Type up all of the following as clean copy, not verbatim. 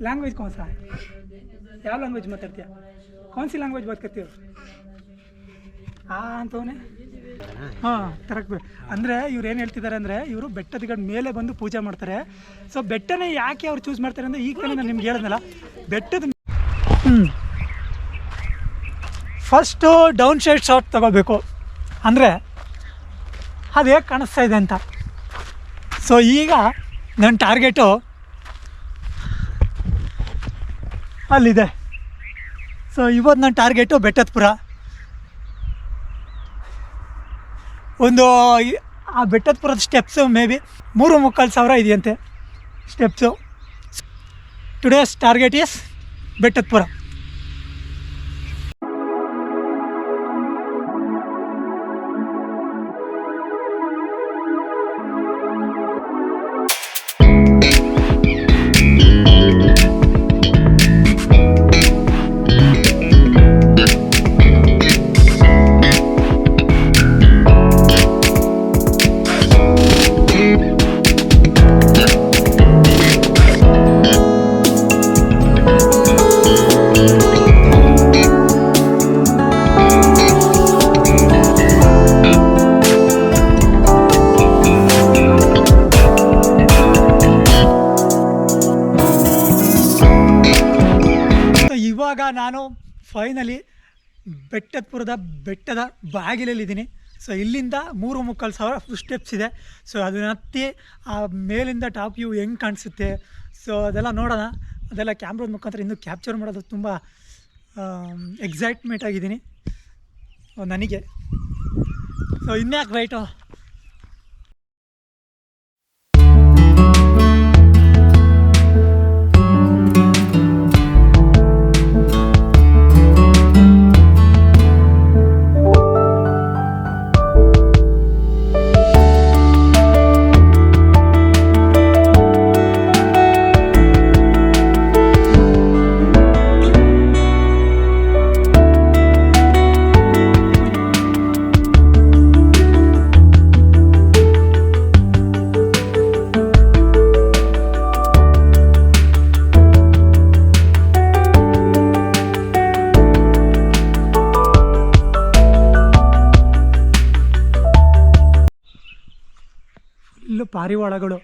Language कौन सा है? क्या लैंग्वेज माताಡ್ತೀಯ? कौन सी लैंग्वेज बात करती हो? ಹಾಂ ಅಂತವನೇ ಹಾಂ ಕರೆಕ್ಟ್. ಅಂದರೆ ಇವ್ರು ಏನು ಹೇಳ್ತಿದ್ದಾರೆ ಅಂದರೆ ಇವರು ಬೆಟ್ಟದ ಮೇಲೆ ಬಂದು ಪೂಜೆ ಮಾಡ್ತಾರೆ. ಸೊ ಬೆಟ್ಟನೇ ಯಾಕೆ ಅವ್ರು ಚೂಸ್ ಮಾಡ್ತಾರೆ ಅಂದರೆ ಈಗ ತಾನೇ ನಾನು ನಿಮ್ಗೆ ಹೇಳಿದ್ನಲ್ಲ, ಬೆಟ್ಟದ ಫಸ್ಟು ಡೌನ್ ಸೈಡ್ ಶಾಟ್ ತಗೋಬೇಕು ಅಂದರೆ ಅದು ಹೇಗೆ ಕಾಣಿಸ್ತಾ ಇದೆ ಅಂತ. ಸೊ ಈಗ ನನ್ನ ಟಾರ್ಗೆಟು ಅಲ್ಲಿದೆ. ಸೊ ಇವತ್ತು ನನ್ನ ಟಾರ್ಗೆಟು ಬೆಟ್ಟದಪುರ. ಒಂದು ಆ ಬೆಟ್ಟದಪುರದ ಸ್ಟೆಪ್ಸು ಮೇ ಬಿ 3,3,500 ಇದೆಯಂತೆ steps. Today's target is Bettadapura. ಇವಾಗ ನಾನು ಫೈನಲಿ ಬೆಟ್ಟದ ಬಾಗಿಲಲ್ಲಿದ್ದೀನಿ. ಸೊ ಇಲ್ಲಿಂದ 3,3,500 ಸ್ಟೆಪ್ಸ್ ಇದೆ. ಸೊ ಅದನ್ನ ಹತ್ತಿ ಆ ಮೇಲಿಂದ ಟಾಪ್ ವ್ಯೂ ಹೆಂಗೆ ಕಾಣಿಸುತ್ತೆ ಸೊ ಅದೆಲ್ಲ ನೋಡೋಣ. ಅದೆಲ್ಲ ಕ್ಯಾಮ್ರದ ಮುಖಾಂತರ ಇನ್ನೂ ಕ್ಯಾಪ್ಚರ್ ಮಾಡೋದು ತುಂಬ ಎಕ್ಸೈಟ್ಮೆಂಟ್ ಆಗಿದ್ದೀನಿ ನನಗೆ. ಸೊ ಇನ್ಯಾಕೆ ರೈಟು ಪಾರಿವಾಳಗಳು.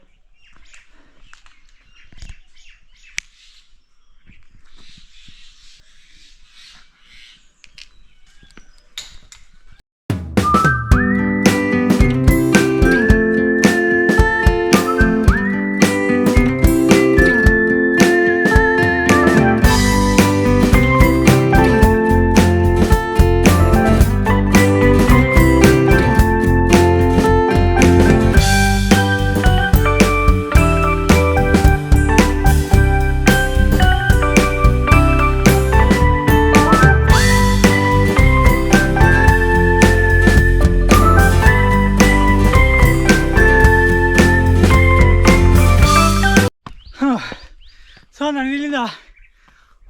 ಸೊ ನಾನು ಇಲ್ಲಿಂದ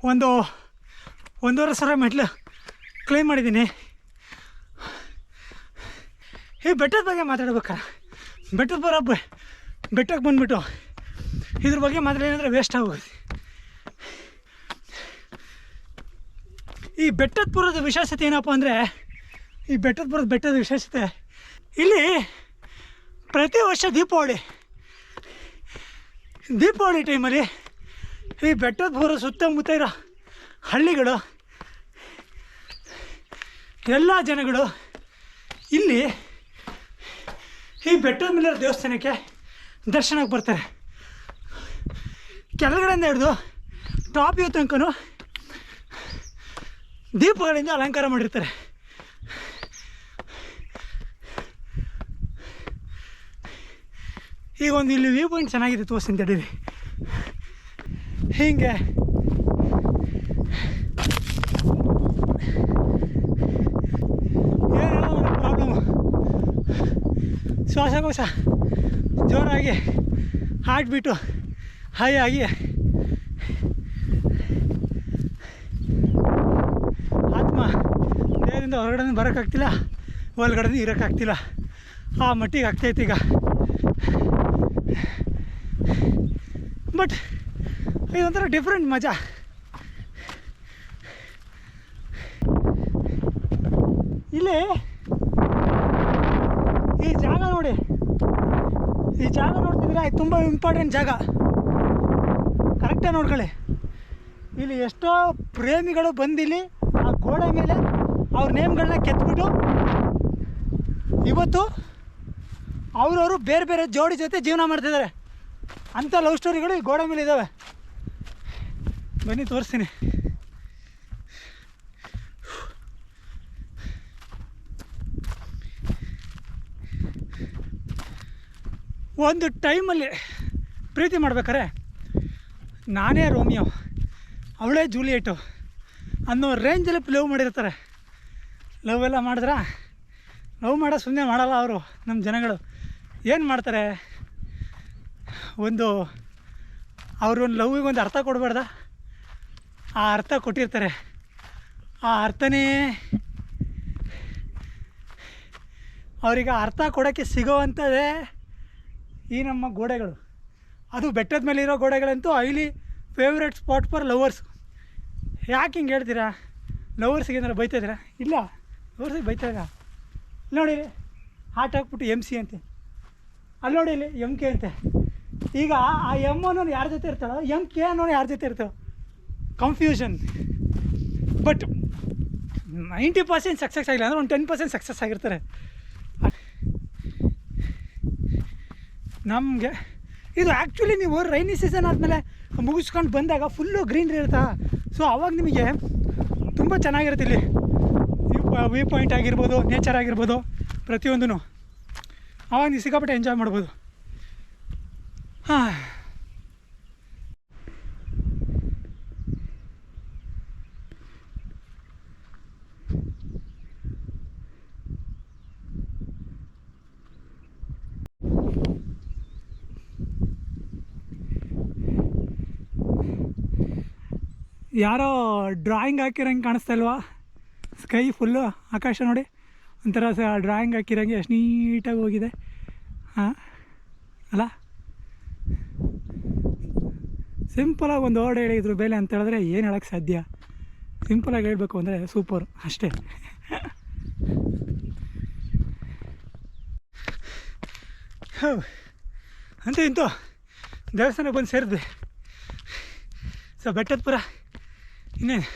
1,500 ಮೆಟ್ಲು ಕ್ಲೈಮ್ ಮಾಡಿದ್ದೀನಿ. ಈ ಬೆಟ್ಟದ ಬಗ್ಗೆ ಮಾತಾಡ್ಬೇಕಾರೆ ಬೆಟ್ಟಕ್ಕೆ ಬಂದುಬಿಟ್ಟು ಇದ್ರ ಬಗ್ಗೆ ಮಾತಾಡೋದಂದರೆ ವೇಸ್ಟ್ ಆಗೋಗುತ್ತೆ. ಈ ಬೆಟ್ಟದಪುರದ ವಿಶೇಷತೆ ಏನಪ್ಪ ಅಂದರೆ, ಈ ಬೆಟ್ಟದ ವಿಶೇಷತೆ ಇಲ್ಲಿ ಪ್ರತಿ ವರ್ಷ ದೀಪಾವಳಿ ಟೈಮಲ್ಲಿ ಈ ಬೆಟ್ಟದಪುರ ಸುತ್ತಮುತ್ತ ಇರೋ ಹಳ್ಳಿಗಳು ಎಲ್ಲ ಜನಗಳು ಇಲ್ಲಿ ಈ ಬೆಟ್ಟದ ಮೇಲೆ ದೇವಸ್ಥಾನಕ್ಕೆ ದರ್ಶನಕ್ಕೆ ಬರ್ತಾರೆ. ಕೆಳಗಡೆಯಿಂದ ಹಿಡಿದು ಟಾಪ್ ವ್ಯೂ ತನಕನೂ ದೀಪಗಳಿಂದ ಅಲಂಕಾರ ಮಾಡಿರ್ತಾರೆ. ಈಗ ಒಂದು ಇಲ್ಲಿ ವ್ಯೂ ಪಾಯಿಂಟ್ ಚೆನ್ನಾಗಿದೆ ತೋರಿಸ್ತೀನಿ ತಡೀರಿ. ಹೀಗೆ ಏನೋ ಒಂದು ಪ್ರಾಬ್ಲಮ್ಮು, ಶ್ವಾಸಕೋಶ ಜೋರಾಗಿ ಹಾರ್ಟ್ ಬೀಟು ಹೈ ಆಗಿ ಆತ್ಮ ದೇಹದಿಂದ ಹೊರಗಡೆ ಬರೋಕ್ಕಾಗ್ತಿಲ್ಲ, ಒಳಗಡೆ ಇರೋಕ್ಕಾಗ್ತಿಲ್ಲ, ಆ ಮಟ್ಟಿಗೆ ಆಗ್ತೈತೆ ಈಗ. ಬಟ್ ಇದೊಂಥರ ಡಿಫ್ರೆಂಟ್ ಮಜಾ. ಇಲ್ಲಿ ಈ ಜಾಗ ನೋಡಿ, ಈ ಜಾಗ ನೋಡ್ತಿದ್ರೆ ಇದು ತುಂಬ ಇಂಪಾರ್ಟೆಂಟ್ ಜಾಗ. ಕರೆಕ್ಟಾಗಿ ನೋಡ್ಕೊಳ್ಳಿ. ಇಲ್ಲಿ ಎಷ್ಟೋ ಪ್ರೇಮಿಗಳು ಬಂದಿಲ್ಲಿ ಆ ಗೋಡೆ ಮೇಲೆ ಅವ್ರ ನೇಮ್ಗಳನ್ನ ಕೆತ್ಬಿಟ್ಟು ಇವತ್ತು ಅವರವರು ಬೇರೆ ಬೇರೆ ಜೋಡಿ ಜೊತೆ ಜೀವನ ಮಾಡ್ತಿದ್ದಾರೆ. ಅಂಥ ಲವ್ ಸ್ಟೋರಿಗಳು ಈ ಗೋಡೆ ಮೇಲೆ ಇದ್ದಾವೆ. ಬನ್ನಿ ತೋರಿಸ್ತೀನಿ. ಒಂದು ಟೈಮಲ್ಲಿ ಪ್ರೀತಿ ಮಾಡ್ಬೇಕಾರೆ ನಾನೇ ರೋಮಿಯೋ ಅವಳೇ ಜೂಲಿಯೆಟು ಅನ್ನೋ ರೇಂಜಲ್ಲಿ ಲವ್ ಮಾಡಿರ್ತಾರೆ. ಲವ್ ಎಲ್ಲ ಮಾಡಿದ್ರೆ ಲವ್ ಮಾಡೋ ಸುಮ್ಮನೆ ಮಾಡಲ್ಲ ಅವರು. ನಮ್ಮ ಜನಗಳು ಏನು ಮಾಡ್ತಾರೆ, ಅವ್ರೊಂದು ಲವ್ವಿಗೆ ಒಂದು ಅರ್ಥ ಕೊಡಬಾರ್ದ, ಆ ಅರ್ಥ ಕೊಟ್ಟಿರ್ತಾರೆ. ಆ ಅರ್ಥನೇ ಅವರಿಗೆ ಅರ್ಥ ಕೊಡೋಕ್ಕೆ ಸಿಗೋವಂಥದ್ದೇ ಈ ನಮ್ಮ ಗೋಡೆಗಳು. ಅದು ಬೆಟ್ಟದ ಮೇಲೆ ಇರೋ ಗೋಡೆಗಳಂತೂ highly favourite spot for lovers. ಯಾಕೆ ಹಿಂಗೆ ಹೇಳ್ತೀರಾ? ಲವರ್ಸಿಗೆ ಏನಾರು ಬೈತಾ ಇದ್ದೀರಾ? ಇಲ್ಲ, ಲವರ್ಸಿಗೆ ಬೈತಾ ಇಲ್ಲ. ನೋಡಿ, ಹಾಟ್ ಹಾಕ್ಬಿಟ್ಟು MC ಅಂತೆ, ಅಲ್ಲಿ ನೋಡಿ ಇಲ್ಲಿ MK ಅಂತೆ. ಈಗ ಆ M ಅನ್ನೋನು ಯಾರ ಜೊತೆ ಇರ್ತಾಳೋ, MK ಅನ್ನೋನು ಯಾರ ಜೊತೆ ಇರ್ತಾಳೋ, ಕನ್ಫ್ಯೂಷನ್. ಬಟ್ 90% ಸಕ್ಸಸ್ ಆಗಿಲ್ಲ ಅಂದರೆ ಒಂದು 10% ಸಕ್ಸಸ್ ಆಗಿರ್ತಾರೆ. ನಮಗೆ ಇದು ಆ್ಯಕ್ಚುಲಿ ನೀವು ರೈನಿ ಸೀಸನ್ ಆದಮೇಲೆ ಮುಗಿಸ್ಕೊಂಡು ಬಂದಾಗ ಫುಲ್ಲು ಗ್ರೀನ್ರಿ ಇರುತ್ತಾ, ಸೊ ಆವಾಗ ನಿಮಗೆ ತುಂಬ ಚೆನ್ನಾಗಿರುತ್ತೆ. ಇಲ್ಲಿ ವ್ಯೂ ಪಾಯಿಂಟ್ ಆಗಿರ್ಬೋದು, ನೇಚರ್ ಆಗಿರ್ಬೋದು, ಪ್ರತಿಯೊಂದೂ ಆವಾಗ ನೀವು ಸಿಕ್ಕಾಪಟ್ಟೆ ಎಂಜಾಯ್ ಮಾಡ್ಬೋದು. ಹಾಂ, ಯಾರೋ ಡ್ರಾಯಿಂಗ್ ಹಾಕಿರೋಂಗೆ ಕಾಣಿಸ್ತಾ ಇಲ್ವಾ? ಸ್ಕೈ ಫುಲ್ಲು ಆಕಾಶ ನೋಡಿ, ಒಂಥರ ಡ್ರಾಯಿಂಗ್ ಹಾಕಿರೋಂಗೆ ಎಷ್ಟು ನೀಟಾಗಿ ಹೋಗಿದೆ. ಹಾಂ ಅಲ್ಲ, ಸಿಂಪಲಾಗಿ ಒಂದು ವರ್ಡ್ ಹೇಳಿ ಇದ್ರ ಬೆಲೆ ಅಂತ ಹೇಳಿದ್ರೆ ಏನು ಹೇಳೋಕ್ಕೆ ಸಾಧ್ಯ? ಸಿಂಪಲಾಗಿ ಹೇಳಬೇಕು ಅಂದರೆ ಸೂಪರ್ ಅಷ್ಟೇ. ಅಂತೂ ಇಂತೂ ದೇವಸ್ಥಾನಕ್ಕೆ ಬಂದು ಸೇರಿದ್ವಿ. ಸೊ ಬೆಟ್ಟದಪುರ ಇನ್ನೇನು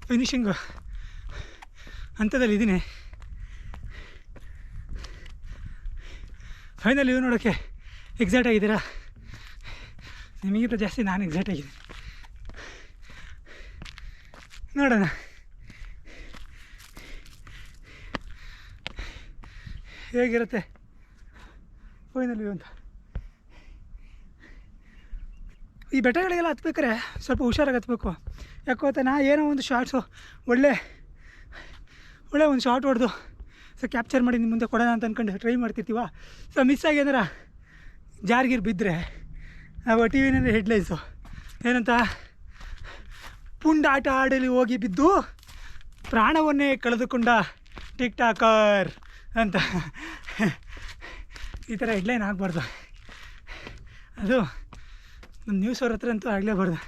ಫಿನಿಷಿಂಗು ಹಂತದಲ್ಲಿ ಇದ್ದೀನಿ. ಫೈನಲ್ ಇವು ನೋಡೋಕ್ಕೆ ಎಕ್ಸೈಟ್ ಆಗಿದ್ದೀರಾ? ನಿಮಗಿಂತ ಜಾಸ್ತಿ ನಾನು ಎಕ್ಸೈಟ್ ಆಗಿದ್ದೀನಿ. ನೋಡೋಣ ಹೇಗಿರುತ್ತೆ ಫೈನಲ್ ವ್ಯೂ ಅಂತ. ಈ ಬೆಟ್ಟಗಳಿಗೆಲ್ಲ ಹತ್ಬೇಕಾರೆ ಸ್ವಲ್ಪ ಹುಷಾರಾಗಿ ಹತ್ಬೇಕು. ಯಾಕೋ ಗೊತ್ತಾ, ಏನೋ ಒಂದು ಶಾರ್ಟ್ಸು ಒಳ್ಳೆ ಒಂದು ಶಾರ್ಟ್ ಹೊಡೆದು ಸೊ ಕ್ಯಾಪ್ಚರ್ ಮಾಡಿ ನಿಮ್ಮ ಮುಂದೆ ಕೊಡೋಣ ಅಂತ ಅಂದ್ಕೊಂಡು ಟ್ರೈ ಮಾಡ್ತಿರ್ತೀವ. ಸೊ ಮಿಸ್ ಆಗಿ ಏನಾರ ಜಾರ್ಗಿರ್ ಬಿದ್ದರೆ ನಾವು ಟಿ ವಿನಲ್ಲಿ ಹೆಡ್ಲೈನ್ಸು ಏನಂತ, ಪುಂಡಾಟ ಆಡಲಿ ಹೋಗಿ ಬಿದ್ದು ಪ್ರಾಣವನ್ನೇ ಕಳೆದುಕೊಂಡ ಟಿಕ್ ಟಾಕರ್ ಅಂತ ಈ ಥರ ಹೆಡ್ಲೈನ್ ಆಗಬಾರ್ದು. ಅದು ನಮ್ಮ ನ್ಯೂಸ್ ಅವ್ರ ಹತ್ರ ಅಂತೂ ಆಗಲೇಬಾರ್ದು.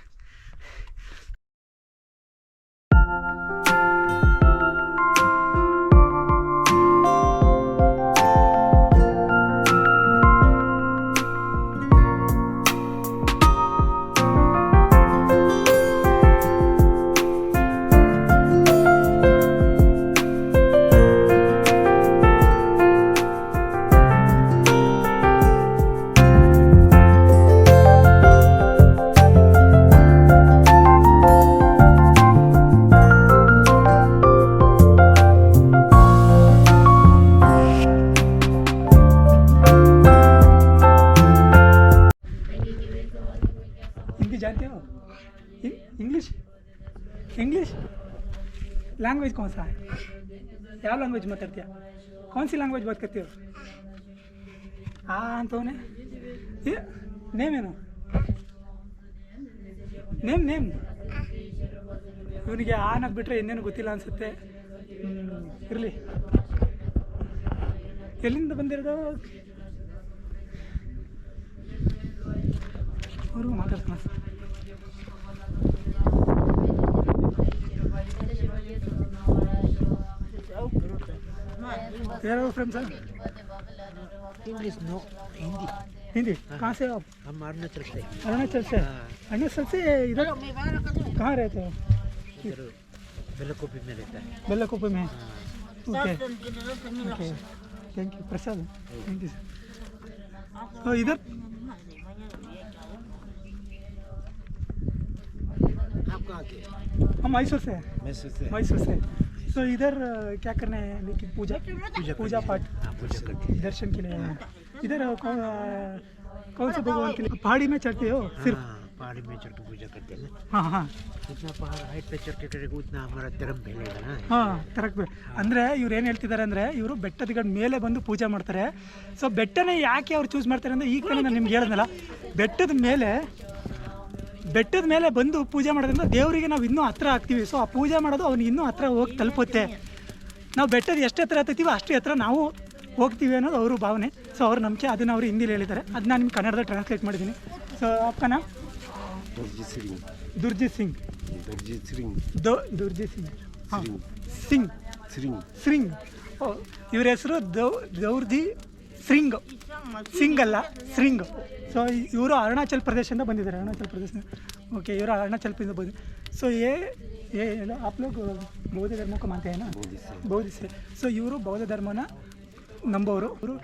जानते हो इंग्लिश लैंग्वेज कौन सा है? क्या लैंग्वेज माताಡ್ತೀಯ? कौन सी लैंग्वेज बात करते हो? ಅಂತವನೇ ನೇಮ್ ಏನು? ನೇಮ್ ಇವನಿಗೆ ಅನ್ನೋದು ಬಿಟ್ಟರೆ ಇನ್ನೇನು ಗೊತ್ತಿಲ್ಲ ಅನಿಸುತ್ತೆ. ಇರಲಿ. ಎಲ್ಲಿಂದ ಬಂದಿರೋದು? ಅವರು ಮಾತಾಡ್ತಾನೆ. यार friend sir English no Hindi Hindi कहाँ से आप? हम अरुणाचल से। अरुणाचल से? अरुणाचल से इधर कहाँ रहते हो? इधर बेल्लाकोपी में रहता है। बेल्लाकोपी में? Okay okay thank you Prasad thank you sir. तो इधर आप कहाँ के? हम मैसूर से हैं। मैसूर से। तो इधर क्या करना है लेकिन पूजा पूजा पाठ दर्शन के लिए इधर कौन से भगवान के लिए पहाड़ी में चढ़ते हो? सिर्फ पहाड़ी में चढ़ के पूजा करते हैं। हाँ हाँ जितना पहाड़ हाइट पे चढ़ के करेगा उतना हमारा धर्म फैलेगा ना। ಹಾಂ ಕರೆಕ್ಟ್. ಅಂದರೆ ಇವ್ರು ಏನು ಹೇಳ್ತಿದ್ದಾರೆ ಅಂದರೆ ಇವರು ಬೆಟ್ಟದ ಮೇಲೆ ಬಂದು ಪೂಜೆ ಮಾಡ್ತಾರೆ. ಸೊ ಬೆಟ್ಟನೇ ಯಾಕೆ ಅವ್ರು ಚೂಸ್ ಮಾಡ್ತಾರೆ ಅಂದರೆ ಈಗ ನಾನು ನಿಮ್ಗೆ ಹೇಳಿದ್ನಲ್ಲ, ಬೆಟ್ಟದ ಮೇಲೆ ಬಂದು ಪೂಜೆ ಮಾಡೋದ್ರಿಂದ ದೇವರಿಗೆ ನಾವು ಇನ್ನೂ ಹತ್ರ ಆಗ್ತೀವಿ. ಸೊ ಆ ಪೂಜೆ ಮಾಡೋದು ಅವ್ನಿಗೆ ಇನ್ನೂ ಹತ್ರ ಹೋಗಿ ತಲುಪುತ್ತೆ. ನಾವು ಬೆಟ್ಟದ ಎಷ್ಟು ಹತ್ರ ಹತ್ತೀವೋ ಅಷ್ಟೇ ಹತ್ರ ನಾವು ಹೋಗ್ತೀವಿ ಅನ್ನೋದು ಅವರು ಭಾವನೆ. ಸೊ ಅವ್ರ ನಂಬಿಕೆ, ಅದನ್ನು ಅವರು ಹಿಂದಿಲಿ ಹೇಳಿದ್ದಾರೆ. ಅದನ್ನ ನಾನು ನಿಮ್ಗೆ ಕನ್ನಡದಲ್ಲಿ ಟ್ರಾನ್ಸ್ಲೇಟ್ ಮಾಡಿದ್ದೀನಿ. ಸೊ ಅಪ್ಪನ दुर्जीत सिंह ಹಾಂ ಸಿಂಗ್ ಇವ್ರ ಹೆಸರು ದೌರ್ಜಿ ಸಿಂಗ್ ಅಲ್ಲ ಸಿಂಗ್. ಸೊ ಇವರು ಅರುಣಾಚಲ್ ಪ್ರದೇಶದಿಂದ ಬಂದಿದ್ದಾರೆ. ಅರುಣಾಚಲ್ ಪ್ರದೇಶ ಓಕೆ ಇವರು ಅರುಣಾಚಲ್ ಪ್ರದೇಶ ಬಂದು. ಸೊ आप लोग बौद्ध धर्म को मानते हैं ना? बौद्ध से. ಸೊ ಇವರು ಬೌದ್ಧ ಧರ್ಮನ ನಂಬೋರು. ಇವರು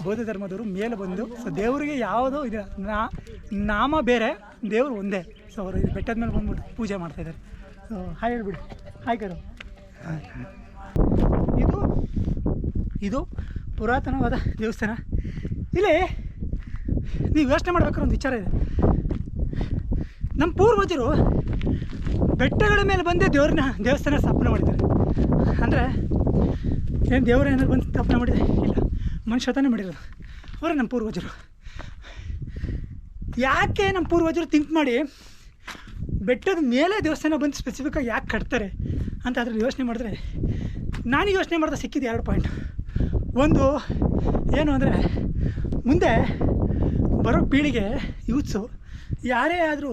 ಬೌದ್ಧ ಧರ್ಮದವರು ಮೇಲೆ ಬಂದು ಸೊ ದೇವರಿಗೆ ಯಾವುದೋ ಇದೆ ನಾಮ ಬೇರೆ, ದೇವರು ಒಂದೇ. ಸೊ ಅವರು ಇದು ಬೆಟ್ಟದ ಮೇಲೆ ಬಂದ್ಬಿಟ್ಟು ಪೂಜೆ ಮಾಡ್ತಾಯಿದ್ದಾರೆ. ಸೊ ಹಾಯ್ ಹೇಳ್ಬಿಡಿ. ಹಾಯ್ ಕರು. ಇದು ಪುರಾತನವಾದ ದೇವಸ್ಥಾನ. ಇಲ್ಲಿ ನೀವು ಯೋಚನೆ ಮಾಡ್ಬೇಕಾದ್ರೆ ಒಂದು ವಿಚಾರ ಇದೆ. ನಮ್ಮ ಪೂರ್ವಜರು ಬೆಟ್ಟಗಳ ಮೇಲೆ ಬಂದೇ ದೇವಸ್ಥಾನ ಸ್ಥಾಪನೆ ಮಾಡಿದ್ದಾರೆ. ಅಂದರೆ ಏನು ದೇವರ ಏನಾದ್ರು ಬಂದು ಸ್ಥಾಪನೆ ಮಾಡಿದೆ? ಇಲ್ಲ, ಮನುಷ್ಯ ತಾನೇ ಮಾಡಿರೋದು. ಅವರೇ ನಮ್ಮ ಪೂರ್ವಜರು. ಯಾಕೆ ನಮ್ಮ ಪೂರ್ವಜರು ಥಿಂಕ್ ಮಾಡಿ ಬೆಟ್ಟದ ಮೇಲೆ ದೇವಸ್ಥಾನ ಬಂದು ಸ್ಪೆಸಿಫಿಕ್ಕಾಗಿ ಯಾಕೆ ಕಟ್ತಾರೆ ಅಂತ ಅದ್ರಲ್ಲಿ ಯೋಚನೆ ಮಾಡಿದ್ರೆ, ನಾನು ಯೋಚನೆ ಮಾಡಿದ್ರೆ ಸಿಕ್ಕಿದ್ದು 2 ಪಾಯಿಂಟ್. ಒಂದು ಏನು ಅಂದರೆ, ಮುಂದೆ ಬರೋ ಪೀಳಿಗೆ ಯೂತ್ಸು ಯಾರೇ ಆದರೂ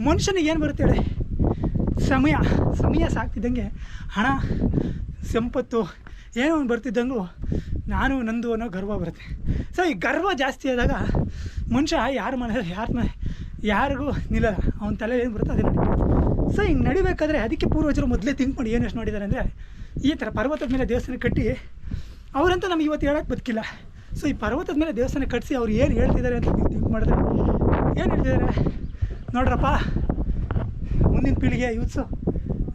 ಮನುಷ್ಯನಿಗೆ ಏನು ಬರುತ್ತೆ ಹೇಳಿ, ಸಮಯ ಸಾಕ್ತಿದ್ದಂಗೆ ಹಣ ಸಂಪತ್ತು ಏನೋ ಒಂದು ಬರ್ತಿದ್ದಂಗೂ ನಾನು ನಂದು ಅನ್ನೋ ಗರ್ವ ಬರುತ್ತೆ. ಸೊ ಈ ಗರ್ವ ಜಾಸ್ತಿ ಆದಾಗ ಮನುಷ್ಯ ಯಾರಿಗೂ ನಿಲ್ಲಲ್ಲ. ಅವನ ತಲೆ ಏನು ಬರುತ್ತೆ ಅದೇ ನಡೀತಾರೆ. ಸೊ ಹಿಂಗೆ ನಡಿಬೇಕಾದ್ರೆ ಅದಕ್ಕೆ ಪೂರ್ವಜರು ಮೊದಲೇ ಥಿಂಕ್ ಮಾಡಿ ಏನು ಎಷ್ಟು ಮಾಡಿದ್ದಾರೆ ಅಂದರೆ, ಈ ಥರ ಪರ್ವತದ ಮೇಲೆ ದೇವಸ್ಥಾನ ಕಟ್ಟಿ ಅವರಂತೂ ನಮ್ಗೆ ಇವತ್ತು ಹೇಳೋಕ್ಕೆ ಬದುಕಿಲ್ಲ. ಸೊ ಈ ಪರ್ವತದ ಮೇಲೆ ದೇವಸ್ಥಾನ ಕಟ್ಟಿಸಿ ಅವ್ರು ಏನು ಹೇಳ್ತಿದ್ದಾರೆ ಅಂತ ನೀವು ಥಿಂಕ್ ಮಾಡಿದ್ರೆ ಏನು ಹೇಳ್ತಿದ್ದಾರೆ ನೋಡ್ರಪ್ಪ, ಮುಂದಿನ ಪೀಳಿಗೆ ಯೂತ್ಸು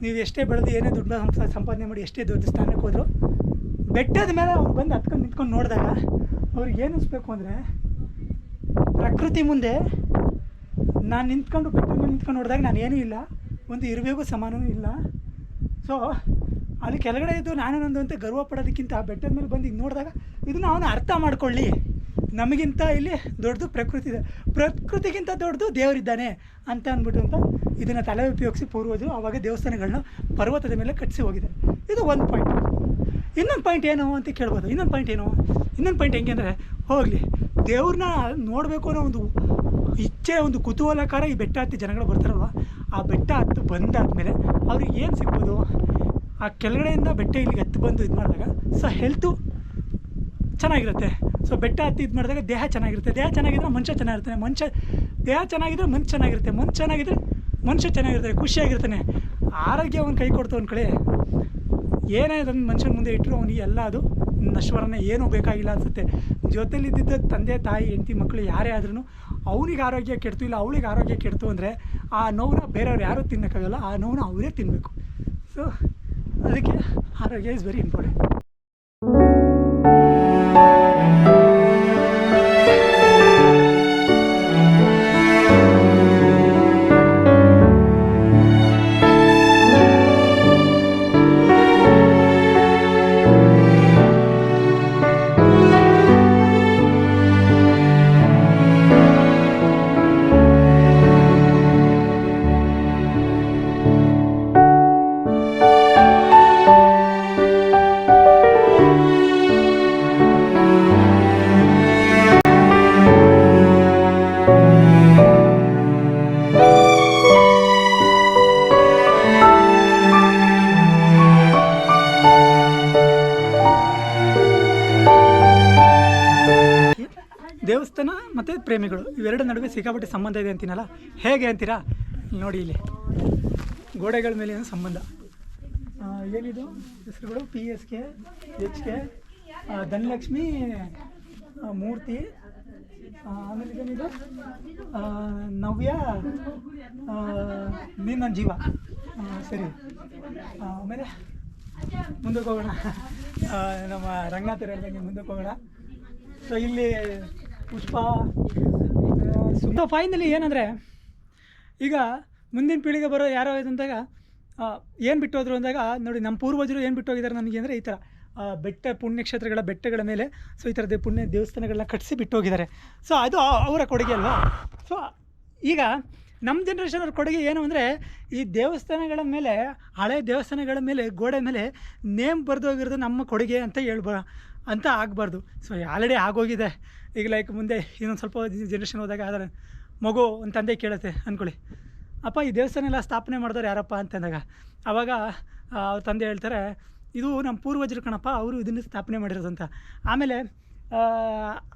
ನೀವು ಎಷ್ಟೇ ಬೆಳೆದು ಏನೇ ದುಡ್ಡು ಸಂಪಾದನೆ ಮಾಡಿ ಎಷ್ಟೇ ದೊಡ್ಡ ಸ್ಥಾನಕ್ಕೆ ಹೋದ್ರು ಬೆಟ್ಟದ ಮೇಲೆ ಅವ್ರು ಬಂದು ಹತ್ಕೊಂಡು ನಿಂತ್ಕೊಂಡು ನೋಡಿದಾಗ ಅವ್ರಿಗೆ ಏನು ಅನಿಸ್ಬೇಕು ಅಂದರೆ, ಪ್ರಕೃತಿ ಮುಂದೆ ನಾನು ನಿಂತ್ಕೊಂಡು ಬೆಟ್ಟದ ಮೇಲೆ ನಿಂತ್ಕೊಂಡು ನೋಡಿದಾಗ ನಾನು ಏನೂ ಇಲ್ಲ, ಒಂದು ಇರಬೇಕು ಸಮಾನವೂ ಇಲ್ಲ. ಸೊ ಅಲ್ಲಿ ಕೆಳಗಡೆ ಇದ್ದು ನಾನು ನಂದು ಅಂತ ಗರ್ವ ಪಡೋದಕ್ಕಿಂತ ಬೆಟ್ಟದ ಮೇಲೆ ಬಂದು ಹಿಂಗೆ ನೋಡಿದಾಗ ಇದನ್ನು ಅವನು ಅರ್ಥ ಮಾಡ್ಕೊಳ್ಳಿ, ನಮಗಿಂತ ಇಲ್ಲಿ ದೊಡ್ಡದು ಪ್ರಕೃತಿ ಇದೆ, ಪ್ರಕೃತಿಗಿಂತ ದೊಡ್ಡದು ದೇವರಿದ್ದಾನೆ ಅಂತ ಅಂದ್ಬಿಟ್ಟು ಅಂತ ಇದನ್ನು ತಲೆ ಉಪಯೋಗಿಸಿ ಪೂರ್ವಜರು ಆವಾಗ ದೇವಸ್ಥಾನಗಳನ್ನ ಪರ್ವತದ ಮೇಲೆ ಕಟ್ಟಿಸಿ ಹೋಗಿದ್ದಾರೆ. ಇದು ಒಂದು ಪಾಯಿಂಟ್. ಇನ್ನೊಂದು ಪಾಯಿಂಟ್ ಏನು ಅಂತ ಕೇಳ್ಬೋದು. ಇನ್ನೊಂದು ಪಾಯಿಂಟ್ ಹೆಂಗೆ ಅಂದರೆ, ಹೋಗಲಿ ದೇವ್ರನ್ನ ನೋಡಬೇಕು ಅನ್ನೋ ಒಂದು ಇಚ್ಛೆ, ಒಂದು ಕುತೂಹಲಕಾರ ಈ ಬೆಟ್ಟ ಹತ್ತಿ ಜನಗಳು ಬರ್ತಾರಲ್ವ, ಆ ಬೆಟ್ಟ ಹತ್ತು ಬಂದಾದಮೇಲೆ ಅವ್ರಿಗೆ ಏನು ಸಿಗ್ಬೋದು? ಆ ಕೆಳಗಡೆಯಿಂದ ಬೆಟ್ಟ ಇಲ್ಲಿಗೆ ಹತ್ತು ಬಂದು ಇದು ಮಾಡಿದಾಗ ಸೊ ಹೆಲ್ತು ಚೆನ್ನಾಗಿರುತ್ತೆ. ಸೊ ಬೆಟ್ಟ ಹತ್ತಿ ಇದು ಮಾಡಿದಾಗ ದೇಹ ಚೆನ್ನಾಗಿರುತ್ತೆ. ದೇಹ ಚೆನ್ನಾಗಿದ್ರೆ ಮನುಷ್ಯ ಚೆನ್ನಾಗಿರ್ತಾನೆ. ದೇಹ ಚೆನ್ನಾಗಿದ್ರೆ ಮನುಷ್ಯ ಚೆನ್ನಾಗಿರುತ್ತೆ. ಚೆನ್ನಾಗಿದ್ರೆ ಮನುಷ್ಯ ಚೆನ್ನಾಗಿರ್ತಾನೆ, ಖುಷಿಯಾಗಿರ್ತಾನೆ. ಆರೋಗ್ಯ ಅವ್ನು ಕೈ ಕೊಡ್ತು ಒಂದು ಕಡೆ, ಏನೇ ಅದನ್ನು ಮನುಷ್ಯನ ಮುಂದೆ ಇಟ್ಟರು ಅವನಿಗೆ ಎಲ್ಲ ಅದು ನಶ್ವರನೇ, ಏನೂ ಬೇಕಾಗಿಲ್ಲ ಅನಿಸುತ್ತೆ. ಜೊತೆಲಿದ್ದಿದ್ದ ತಂದೆ ತಾಯಿ ಹೆಂಡತಿ ಮಕ್ಕಳು ಯಾರೇ ಆದ್ರೂ ಅವನಿಗೆ ಆರೋಗ್ಯ ಕೆಡ್ತು ಇಲ್ಲ ಅವಳಿಗೆ ಆರೋಗ್ಯ ಕೆಡ್ತು ಅಂದರೆ ಆ ನೋವನ್ನ ಬೇರೆಯವ್ರು ಯಾರೂ ತಿನ್ನೋಕ್ಕಾಗಲ್ಲ, ಆ ನೋವನ್ನ ಅವರೇ ತಿನ್ನಬೇಕು. ಸೊ ಅದಕ್ಕೆ ಆರೋಗ್ಯ ಇಸ್ ವೆರಿ ಇಂಪಾರ್ಟೆಂಟ್. ಪ್ರೇಮಿಗಳು ಇವೆರಡು ನಡುವೆ ಸಿಕ್ಕಾಪಟ್ಟೆ ಸಂಬಂಧ ಇದೆ ಅಂತೀನಲ್ಲ, ಹೇಗೆ ಅಂತೀರಾ? ನೋಡಿ ಇಲ್ಲಿ ಗೋಡೆಗಳ ಮೇಲೆ ಏನು ಸಂಬಂಧ. ಏನಿದು ಹೆಸರುಗಳು? PSK, HK, ಧನಲಕ್ಷ್ಮಿ, ಮೂರ್ತಿ, ಆಮೇಲೆ ಇದೇನಿದು ನವ್ಯ, ನೀನು ನನ್ನ ಜೀವ. ಸರಿ, ಆಮೇಲೆ ಮುಂದಕ್ಕೆ ಹೋಗೋಣ. ನಮ್ಮ ರಂಗನಾಥ್ ಹೇಳ್ದಂಗೆ ಮುಂದಕ್ಕೆ ಹೋಗೋಣ. ಸೊ ಇಲ್ಲಿ ಪುಷ್ಪ. ಸೊ ಫೈನಲಿ ಏನಂದರೆ, ಈಗ ಮುಂದಿನ ಪೀಳಿಗೆ ಬರೋ ಯಾರೋ ಇದಂದಾಗ ಏನು ಬಿಟ್ಟು ಹೋದ್ರು ಅಂದಾಗ ನೋಡಿ, ನಮ್ಮ ಪೂರ್ವಜರು ಏನು ಬಿಟ್ಟು ಹೋಗಿದ್ದಾರೆ ನಮಗೆ ಅಂದರೆ ಈ ಥರ ಪುಣ್ಯಕ್ಷೇತ್ರಗಳ ಬೆಟ್ಟಗಳ ಮೇಲೆ ಸೊ ಈ ಥರದ ಪುಣ್ಯ ದೇವಸ್ಥಾನಗಳನ್ನ ಕಟ್ಟಿಸಿ ಬಿಟ್ಟು ಹೋಗಿದ್ದಾರೆ. ಸೊ ಅದು ಅವರ ಕೊಡುಗೆ ಅಲ್ವಾ. ಸೊ ಈಗ ನಮ್ಮ ಜನ್ರೇಷನ್ ಅವ್ರ ಕೊಡುಗೆ ಏನು ಅಂದರೆ, ಈ ದೇವಸ್ಥಾನಗಳ ಮೇಲೆ, ಹಳೆ ದೇವಸ್ಥಾನಗಳ ಮೇಲೆ ಗೋಡೆ ಮೇಲೆ ನೇಮ್ ಬರೆದೋಗಿರೋದು ನಮ್ಮ ಕೊಡುಗೆ ಅಂತ ಆಗಬಾರ್ದು. ಸೊ ಆಲ್ರೆಡಿ ಆಗೋಗಿದೆ. ಈಗ ಲೈಕ್ ಮುಂದೆ ಇನ್ನೊಂದು ಸ್ವಲ್ಪ ಜನ್ರೇಷನ್ ಹೋದಾಗ ಅದರ ಮಗು ಒಂದು ತಂದೆ ಕೇಳುತ್ತೆ ಅಂದ್ಕೊಳ್ಳಿ, ಅಪ್ಪ ಈ ದೇವಸ್ಥಾನ ಎಲ್ಲ ಸ್ಥಾಪನೆ ಮಾಡಿದವ್ರು ಯಾರಪ್ಪ ಅಂತಂದಾಗ ಆವಾಗ ಅವ್ರ ತಂದೆ ಹೇಳ್ತಾರೆ, ಇದು ನಮ್ಮ ಪೂರ್ವಜರು ಕಣಪ್ಪ, ಅವರು ಇದನ್ನು ಸ್ಥಾಪನೆ ಮಾಡಿರೋದು ಅಂತ. ಆಮೇಲೆ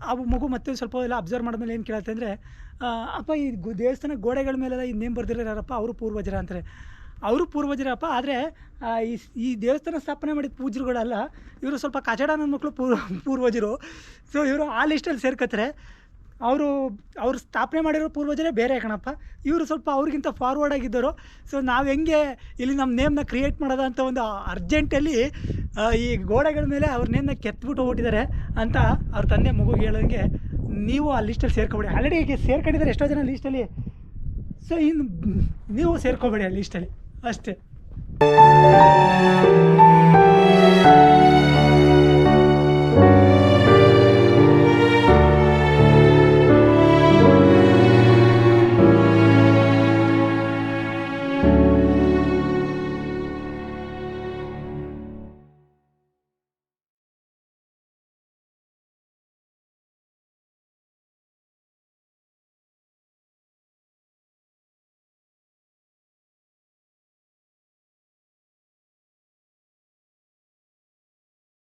ಆ ಮಗು ಮತ್ತೆ ಸ್ವಲ್ಪ ಎಲ್ಲ ಅಬ್ಸರ್ವ್ ಮಾಡಿದ್ಮೇಲೆ ಏನು ಕೇಳುತ್ತೆ ಅಂದರೆ, ಅಪ್ಪ ಈ ದೇವಸ್ಥಾನ ಗೋಡೆಗಳ ಮೇಲೆಲ್ಲ ಈ ನೇಮ್ ಬರ್ದಿರೋ ಯಾರಪ್ಪ, ಅವರು ಪೂರ್ವಜರ ಅಂತಾರೆ. ಅವರು ಪೂರ್ವಜರಪ್ಪ, ಆದರೆ ಈ ದೇವಸ್ಥಾನ ಸ್ಥಾಪನೆ ಮಾಡಿದ ಪೂಜ್ಯರುಗಳಲ್ಲ, ಇವರು ಸ್ವಲ್ಪ ಕಚಡ ನನ್ನ ಮಕ್ಕಳು ಪೂರ್ವಜರು. ಸೊ ಇವರು ಆ ಲಿಸ್ಟಲ್ಲಿ ಸೇರ್ಕೊತಾರೆ. ಅವರು ಸ್ಥಾಪನೆ ಮಾಡಿರೋ ಪೂರ್ವಜರೇ ಬೇರೆ ಕಣಪ್ಪ, ಇವರು ಸ್ವಲ್ಪ ಅವ್ರಿಗಿಂತ ಫಾರ್ವರ್ಡ್ ಆಗಿದ್ದರು. ಸೊ ನಾವು ಹೆಂಗೆ ಇಲ್ಲಿ ನಮ್ಮ ನೇಮ್ನ ಕ್ರಿಯೇಟ್ ಮಾಡೋದ ಅಂತ ಒಂದು ಅರ್ಜೆಂಟಲ್ಲಿ ಈ ಗೋಡೆಗಳ ಮೇಲೆ ಅವ್ರ ನೇಮ್ನ ಕೆತ್ಬಿಟ್ಟು ಹೋಗ್ಬಿಟ್ಟಿದ್ದಾರೆ ಅಂತ ಅವ್ರ ತಂದೆ ಮಗುಗೆ ಹೇಳೋಂಗೆ, ನೀವು ಆ ಲಿಸ್ಟಲ್ಲಿ ಸೇರ್ಕೊಬೇಡಿ. ಆಲ್ರೆಡಿ ಈಗ ಸೇರ್ಕೊಂಡಿದ್ದಾರೆ ಎಷ್ಟೋ ಜನ ಲೀಸ್ಟಲ್ಲಿ. ಸೊ ಇನ್ನು ನೀವು ಸೇರ್ಕೊಬೇಡಿ ಆ ಲೀಸ್ಟಲ್ಲಿ ಅಷ್ಟೇ.